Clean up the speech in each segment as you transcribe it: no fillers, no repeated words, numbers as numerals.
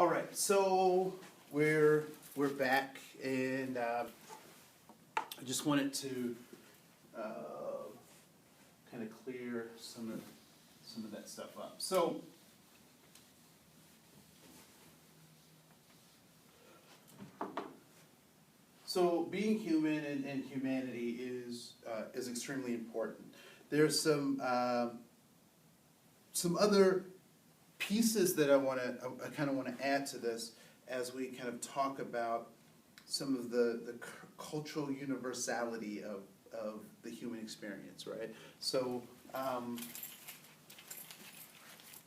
All right, so we're back, and I just wanted to kind of clear some of that stuff up. So being human and humanity is extremely important. There's some other pieces that I kind of want to add to this as we kind of talk about some of the cultural universality of the human experience, right? So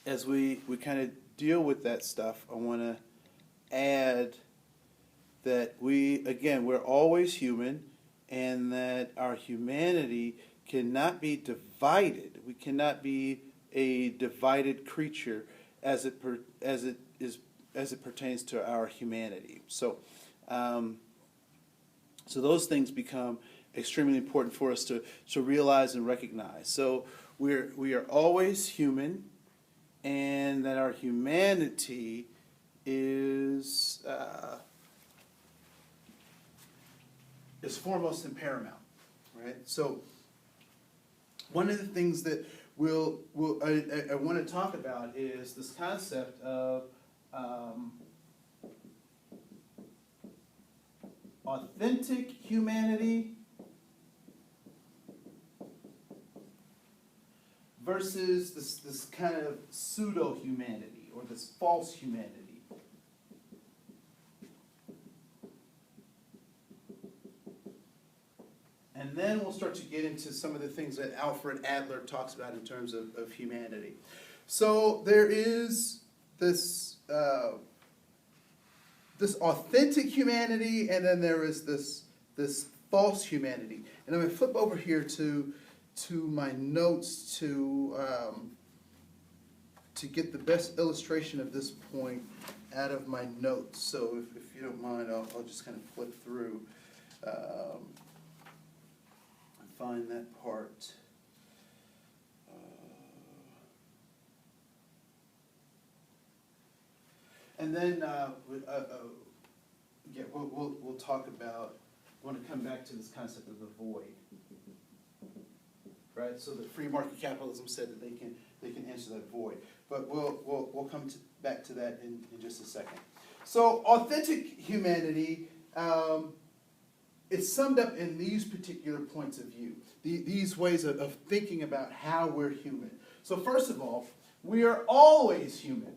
as we kind of deal with that stuff, I want to add that we're always human, and that our humanity cannot be divided. We cannot be a divided creature as it pertains to our humanity. So those things become extremely important for us to realize and recognize. So we are always human, and that our humanity is foremost and paramount, right? So one of the things that I want to talk about is this concept of authentic humanity versus this kind of pseudo-humanity, or this false humanity. And then we'll start to get into some of the things that Alfred Adler talks about in terms of humanity. So there is this authentic humanity, and then there is this false humanity. And I'm going to flip over here to my notes to get the best illustration of this point out of my notes. So if you don't mind, I'll just kind of flip through. Find that part. And then we'll talk about. I want to come back to this concept of the void, right? So the free market capitalism said that they can answer that void, but we'll come back to that in just a second. So authentic humanity. It's summed up in these particular points of view, these ways of thinking about how we're human. So first of all, we are always human.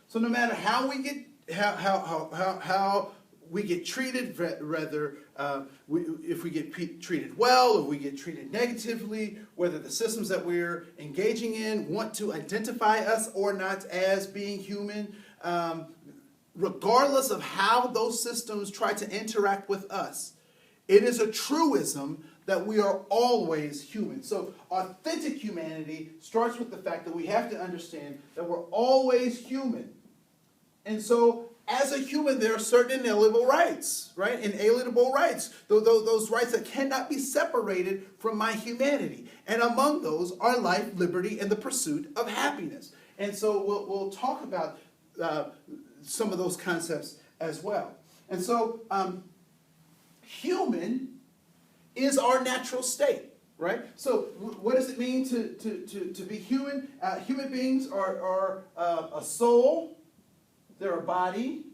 So no matter how we get treated, rather if we get treated well or we get treated negatively, whether the systems that we're engaging in want to identify us or not as being human, regardless of how those systems try to interact with us, it is a truism that we are always human. So authentic humanity starts with the fact that we have to understand that we're always human. And so as a human, there are certain inalienable rights, right? Inalienable rights. Those rights that cannot be separated from my humanity. And among those are life, liberty, and the pursuit of happiness. And so we'll talk about some of those concepts as well. And so human is our natural state, right? So what does it mean to be human? Human beings are a soul, they're a body,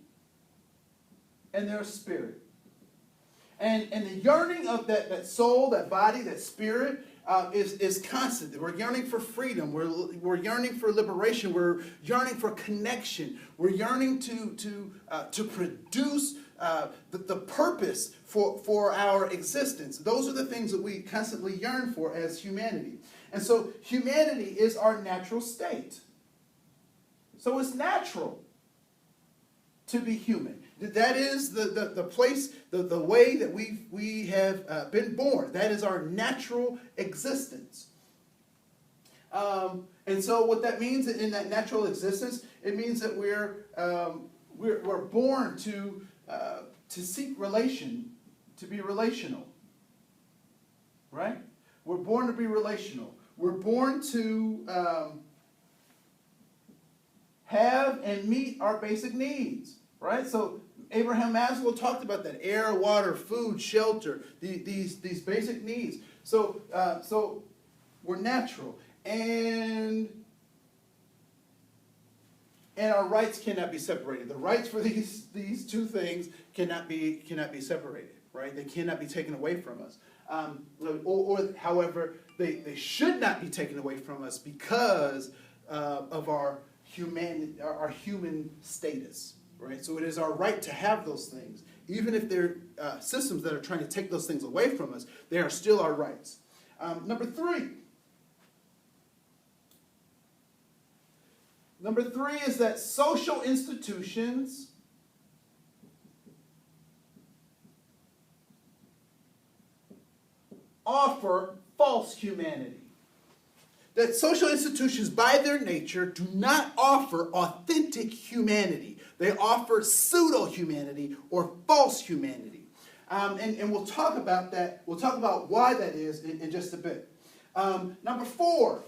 and they're a spirit. And the yearning of that soul, that body, that spirit is constant. We're yearning for freedom. We're yearning for liberation. We're yearning for connection. We're yearning to produce the purpose for our existence. Those are the things that we constantly yearn for as humanity. And so humanity is our natural state. So it's natural to be human. That is the place, the way that we have been born. That is our natural existence. And so what that means in that natural existence, it means that we're born to seek relation, to be relational. Right? We're born to be relational. We're born to have and meet our basic needs, right? So Abraham Maslow talked about that: air, water, food, shelter, these basic needs. So we're natural, and our rights cannot be separated. The rights for these two things cannot be separated, right? They cannot be taken away from us. However, they should not be taken away from us because of our human status, right? So it is our right to have those things. Even if there are systems that are trying to take those things away from us, they are still our rights. Number three is that social institutions offer false humanity. That social institutions, by their nature, do not offer authentic humanity. They offer pseudo-humanity or false humanity. And we'll talk about that. We'll talk about why that is in just a bit. Number 4,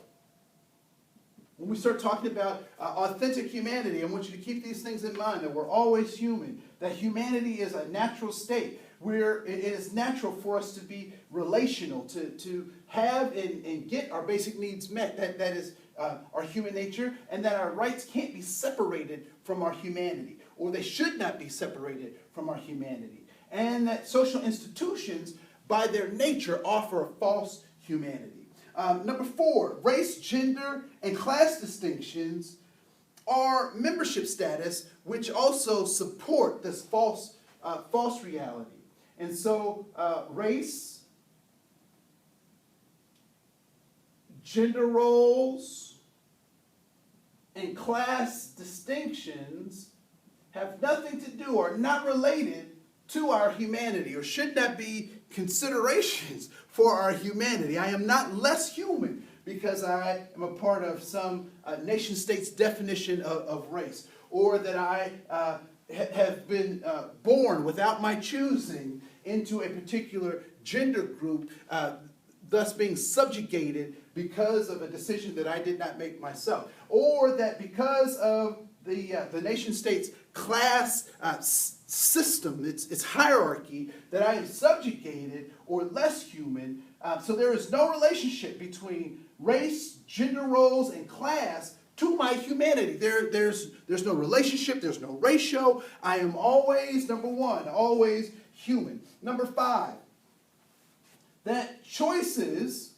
when we start talking about authentic humanity, I want you to keep these things in mind, that we're always human, that humanity is a natural state. It is natural for us to be relational, to have and get our basic needs met. That is our human nature, and that our rights can't be separated from our humanity, or they should not be separated from our humanity. And that social institutions, by their nature, offer a false humanity. Number 4, race, gender, and class distinctions are membership status, which also support this false reality. And so race, gender roles, and class distinctions have nothing to do, or not related to our humanity, or should not be considerations for our humanity. I am not less human because I am a part of some nation state's definition of race, or that I have been born without my choosing into a particular gender group, thus being subjugated because of a decision that I did not make myself, or that because of the nation state's class system, its hierarchy, that I am subjugated or less human. So there is no relationship between race, gender roles, and class to my humanity. There's no relationship. There's no ratio. I am always, number 1, always human. Number 5, that choices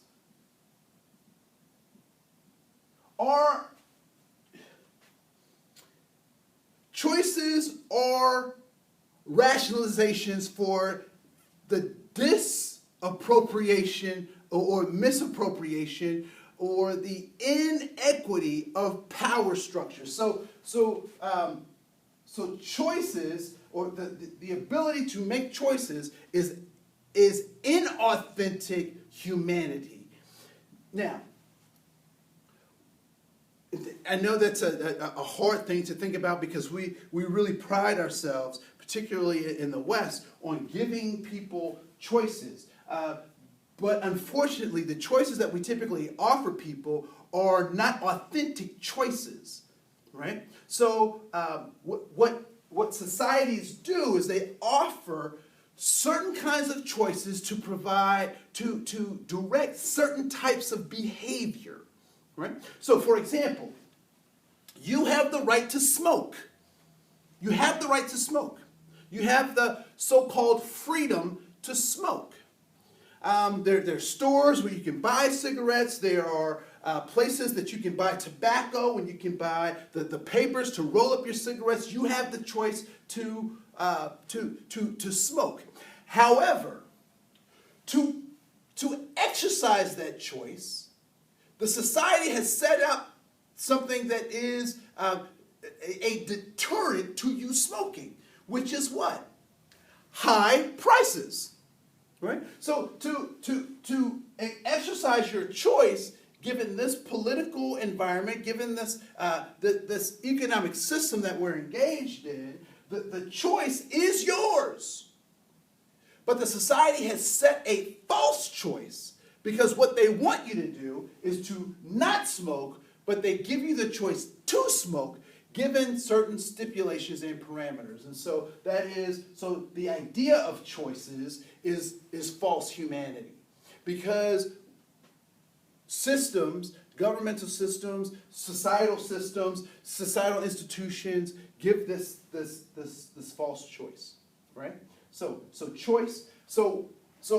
are rationalizations for the disappropriation or misappropriation or the inequity of power structures. So choices, or the ability to make choices, is inauthentic humanity. Now, I know that's a hard thing to think about, because we really pride ourselves, particularly in the West, on giving people choices. But unfortunately, the choices that we typically offer people are not authentic choices, right? So what societies do is they offer certain kinds of choices to provide, to direct certain types of behavior, right? So, for example, you have the right to smoke. You have the right to smoke. You have the so-called freedom to smoke. There are stores where you can buy cigarettes. There are places that you can buy tobacco, and you can buy the papers to roll up your cigarettes. You have the choice to smoke. However, to exercise that choice, the society has set up something that is a deterrent to you smoking, which is what? High prices. Right? So to exercise your choice, given this political environment, given this this economic system that we're engaged in, the choice is yours. But the society has set a false choice, because what they want you to do is to not smoke, but they give you the choice to smoke, given certain stipulations and parameters. And so so the idea of choices is false humanity. Because systems, governmental systems, societal institutions give this false choice, right? So choice. So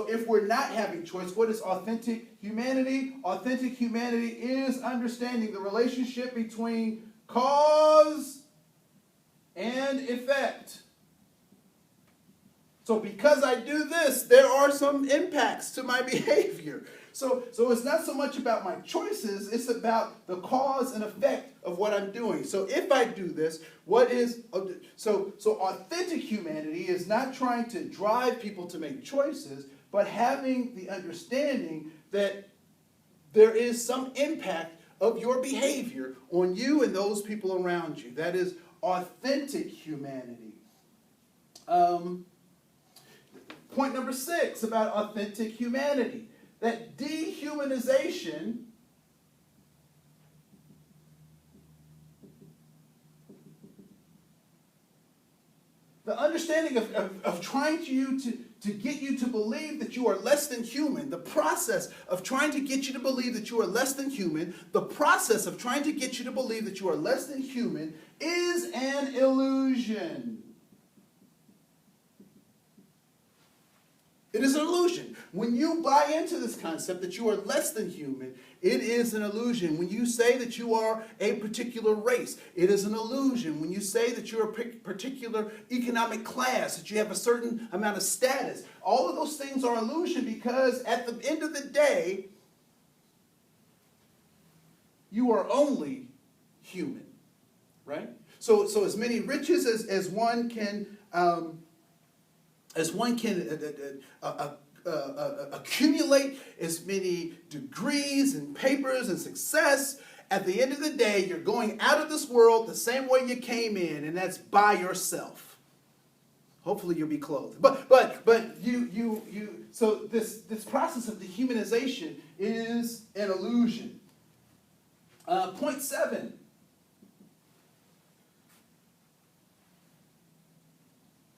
if we're not having choice, what is authentic humanity? Authentic humanity is understanding the relationship between cause and effect. So because I do this, there are some impacts to my behavior. So it's not so much about my choices, it's about the cause and effect of what I'm doing. So if I do this, so authentic humanity is not trying to drive people to make choices, but having the understanding that there is some impact of your behavior on you and those people around you. That is authentic humanity. Point number 6 about authentic humanity. That dehumanization the understanding of trying to get you to believe that you are less than human, the process of trying to get you to believe that you are less than human, the process of trying to get you to believe that you are less than human is an illusion. It is an illusion. When you buy into this concept that you are less than human, it is an illusion. When you say that you are a particular race, it is an illusion. When you say that you're a particular economic class, that you have a certain amount of status, all of those things are illusion because at the end of the day, you are only human, right? So as many riches as one can accumulate, as many degrees and papers and success, at the end of the day, you're going out of this world the same way you came in, and that's by yourself. Hopefully you'll be clothed. So this process of dehumanization is an illusion. Point 7.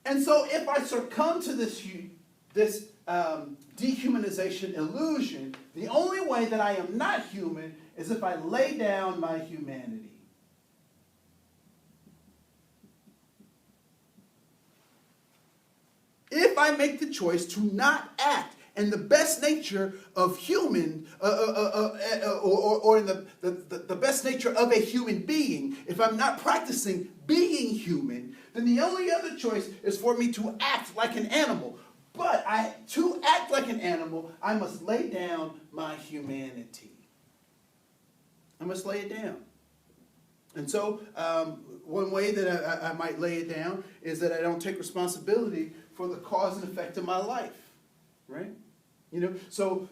And so if I succumb to this dehumanization illusion, the only way that I am not human is if I lay down my humanity. If I make the choice to not act in the best nature of human, or in the best nature of a human being, if I'm not practicing being human, then the only other choice is for me to act like an animal. But to act like an animal, I must lay down my humanity. I must lay it down. And so one way that I might lay it down is that I don't take responsibility for the cause and effect of my life, right? So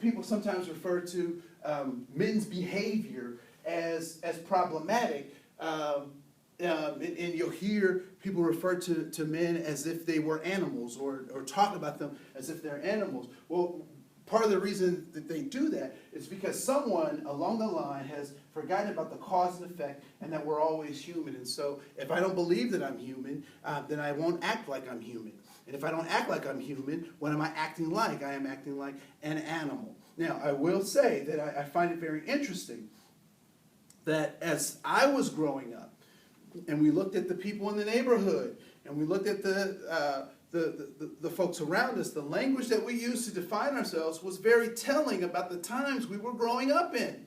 people sometimes refer to men's behavior as problematic. And you'll hear people refer to men as if they were animals or talk about them as if they're animals. Well, part of the reason that they do that is because someone along the line has forgotten about the cause and effect and that we're always human. And so if I don't believe that I'm human, then I won't act like I'm human. And if I don't act like I'm human, what am I acting like? I am acting like an animal. Now, I will say that I find it very interesting that as I was growing up, and we looked at the people in the neighborhood, and we looked at the folks around us, the language that we used to define ourselves was very telling about the times we were growing up in.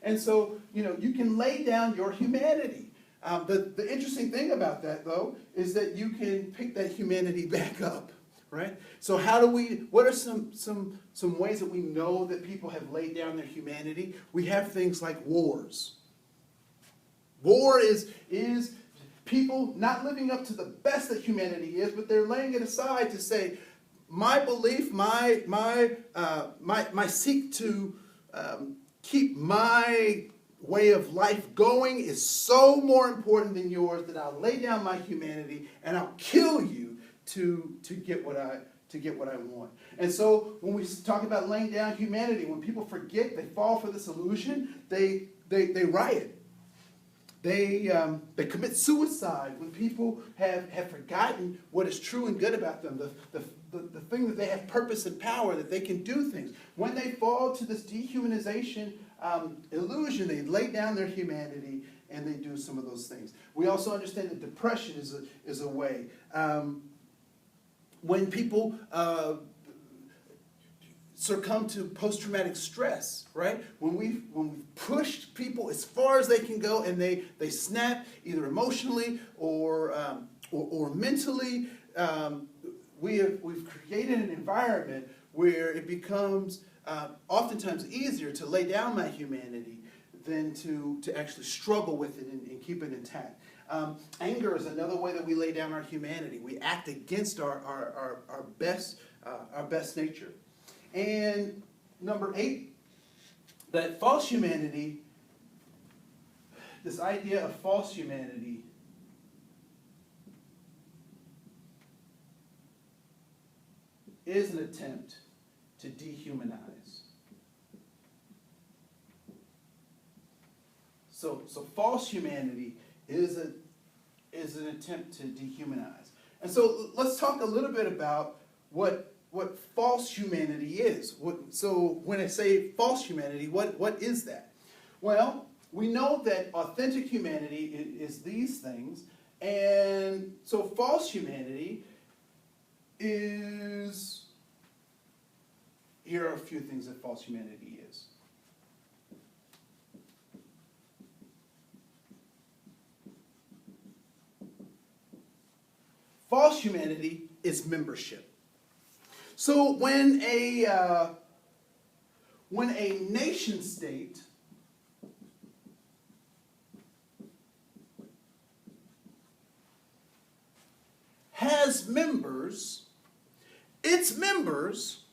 And so, you can lay down your humanity. The interesting thing about that, though, is that you can pick that humanity back up, right? So what are some ways that we know that people have laid down their humanity? We have things like wars. War is people not living up to the best that humanity is, but they're laying it aside to say, my belief, my seek to keep my way of life going is so more important than yours that I'll lay down my humanity and I'll kill you to get what I want. And so when we talk about laying down humanity, when people forget, they fall for this illusion, they riot. They commit suicide when people have forgotten what is true and good about them, the thing that they have purpose and power, that they can do things. When they fall to this dehumanization illusion, they lay down their humanity and they do some of those things. We also understand that depression is a way. When people succumb to post-traumatic stress, right? When we've pushed people as far as they can go and they snap either emotionally or mentally, we've created an environment where it becomes oftentimes easier to lay down my humanity than to actually struggle with it and keep it intact. Anger is another way that we lay down our humanity. We act against our best nature. And number 8, that false humanity, this idea of false humanity, is an attempt to dehumanize. So false humanity is an attempt to dehumanize. And so let's talk a little bit about what false humanity is. So when I say false humanity, what is that? Well, we know that authentic humanity is these things, and so false humanity is, here are a few things that false humanity is. False humanity is membership. So when a nation state has members, its members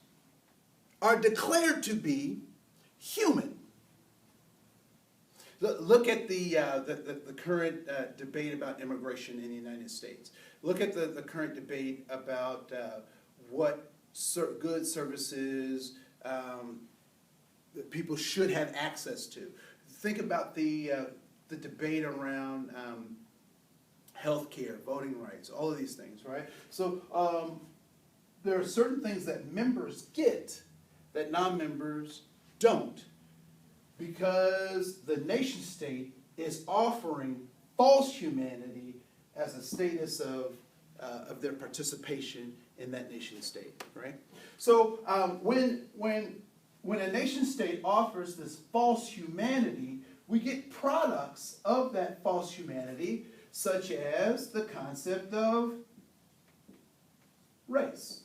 are declared to be human. Look at the current debate about immigration in the United States. Look at the current debate about what goods, services that people should have access to. Think about the debate around health care, voting rights, all of these things, right? So there are certain things that members get that non-members don't, because the nation state is offering false humanity as a status of their participation in that nation state, right? So when a nation state offers this false humanity, we get products of that false humanity, such as the concept of race.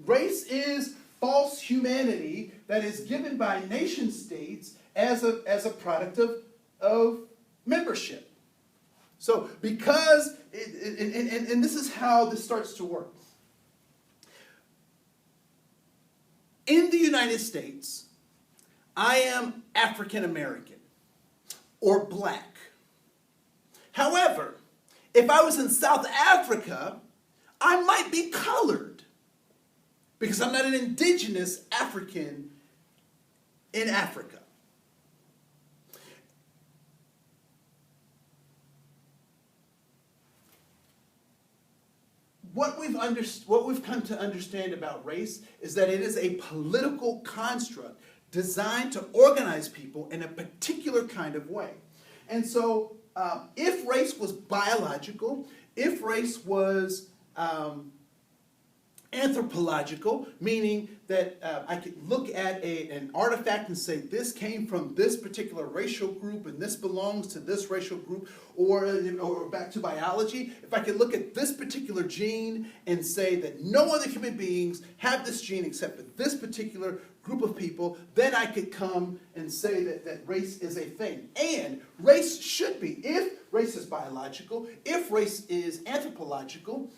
Race is false humanity that is given by nation states as a product of membership. So because, and this is how this starts to work. In the United States, I am African American or black. However, if I was in South Africa, I might be colored because I'm not an indigenous African in Africa. What we've come to understand about race is that it is a political construct designed to organize people in a particular kind of way. And so if race was biological, if race was anthropological, meaning that I could look at an artifact and say this came from this particular racial group and this belongs to this racial group, or back to biology, if I could look at this particular gene and say that no other human beings have this gene except for this particular group of people, then I could come and say that race is a thing. And race should be, if race is biological, if race is anthropological,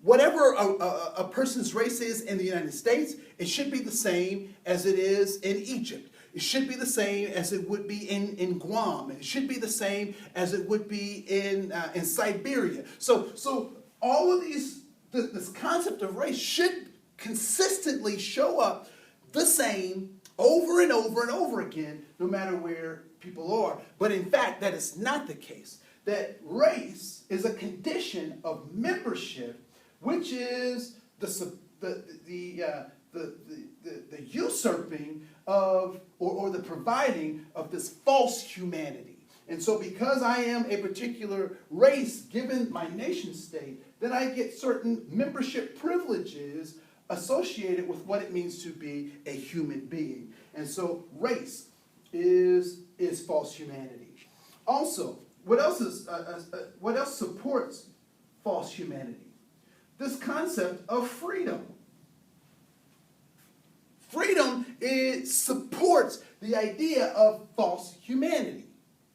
whatever a person's race is in the United States, it should be the same as it is in Egypt. It should be the same as it would be in Guam. It should be the same as it would be in Siberia. So all of this concept of race should consistently show up the same over and over and over again, no matter where people are. But in fact, that is not the case. That race is a condition of membership, which is the usurping of or the providing of this false humanity. And so because I am a particular race given my nation state, then I get certain membership privileges associated with what it means to be a human being. And so race is false humanity. Also, what else supports false humanity? This concept of freedom. Freedom, it supports the idea of false humanity.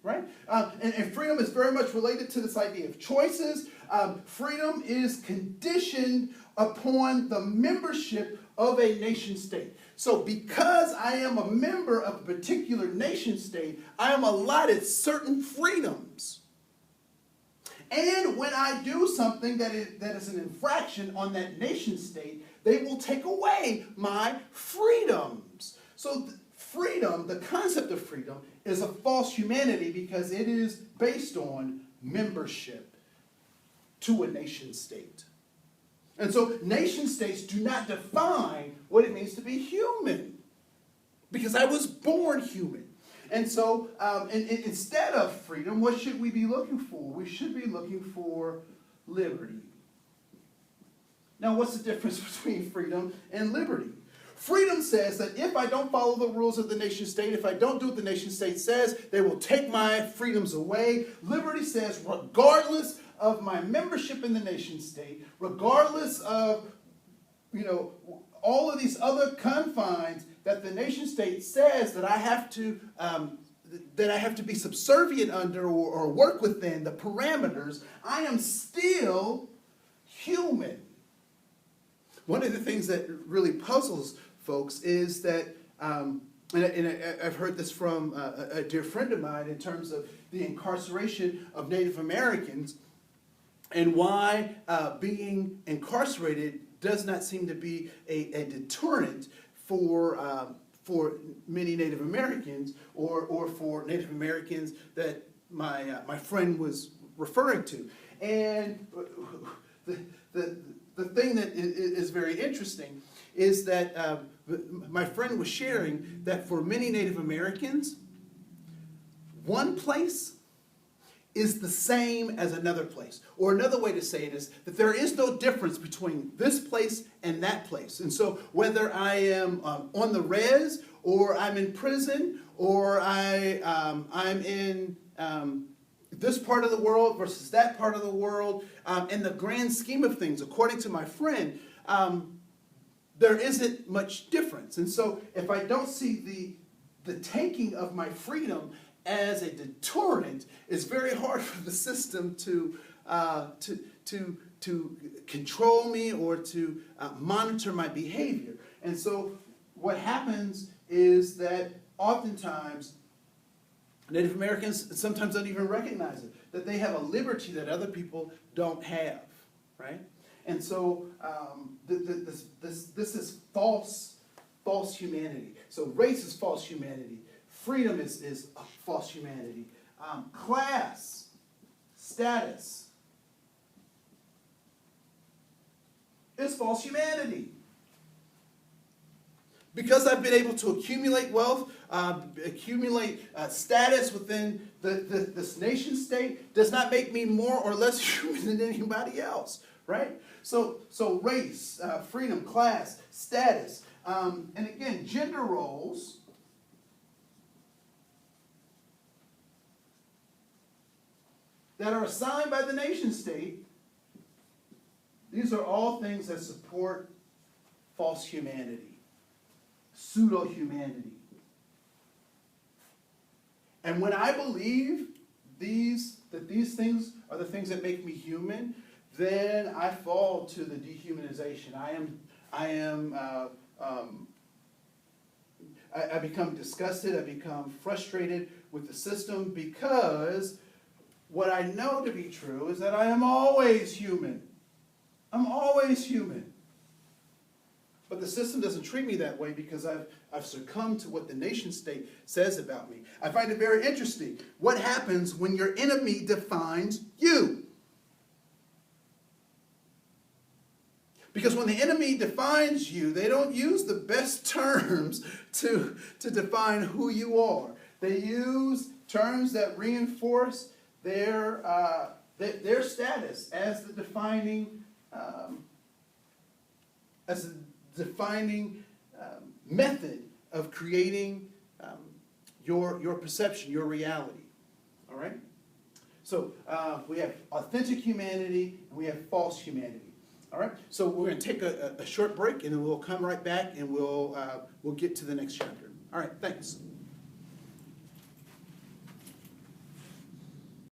Right? And freedom is very much related to this idea of choices. Freedom is conditioned upon the membership of a nation state. So because I am a member of a particular nation state, I am allotted certain freedoms. And when I do something that is an infraction on that nation state, they will take away my freedoms. So freedom, the concept of freedom, is a false humanity because it is based on membership to a nation state. And so nation states do not define what it means to be human because I was born human. And so instead of freedom, what should we be looking for? We should be looking for liberty. Now, what's the difference between freedom and liberty? Freedom says that if I don't follow the rules of the nation state, if I don't do what the nation state says, they will take my freedoms away. Liberty says, regardless of my membership in the nation state, regardless of, all of these other confines that the nation state says that I have to be subservient under or work within, the parameters, I am still human. One of the things that really puzzles folks is that, and I've heard this from a dear friend of mine in terms of the incarceration of Native Americans and why being incarcerated does not seem to be a deterrent for many Native Americans or for Native Americans that my friend was referring to. And the thing that is very interesting is that my friend was sharing that for many Native Americans, one place is the same as another place. Or another way to say it is that there is no difference between this place and that place. And so whether I am on the res, or I'm in prison, or I'm in this part of the world versus that part of the world, in the grand scheme of things, according to my friend, there isn't much difference. And so if I don't see the taking of my freedom as a deterrent, it's very hard for the system to control me or to monitor my behavior. And so what happens is that oftentimes Native Americans sometimes don't even recognize it, that they have a liberty that other people don't have, right? And so this is false humanity. So race is false humanity. Freedom is a false humanity. Class, status is false humanity. Because I've been able to accumulate wealth, accumulate status within this nation state does not make me more or less human than anybody else, right? So race, freedom, class, status, and again, gender roles that are assigned by the nation state, these are all things that support false humanity, pseudo-humanity. And when I believe that these things are the things that make me human, then I fall to the dehumanization. I become disgusted. I become frustrated with the system because what I know to be true is that I am always human. I'm always human. But the system doesn't treat me that way because I've succumbed to what the nation state says about me. I find it very interesting. What happens when your enemy defines you? Because when the enemy defines you, they don't use the best terms to define who you are. They use terms that reinforce their status as the defining method of creating your perception, your reality. All right? So we have authentic humanity and we have false humanity. All right? So we're going to take a short break and then we'll come right back and we'll get to the next chapter. All right, thanks.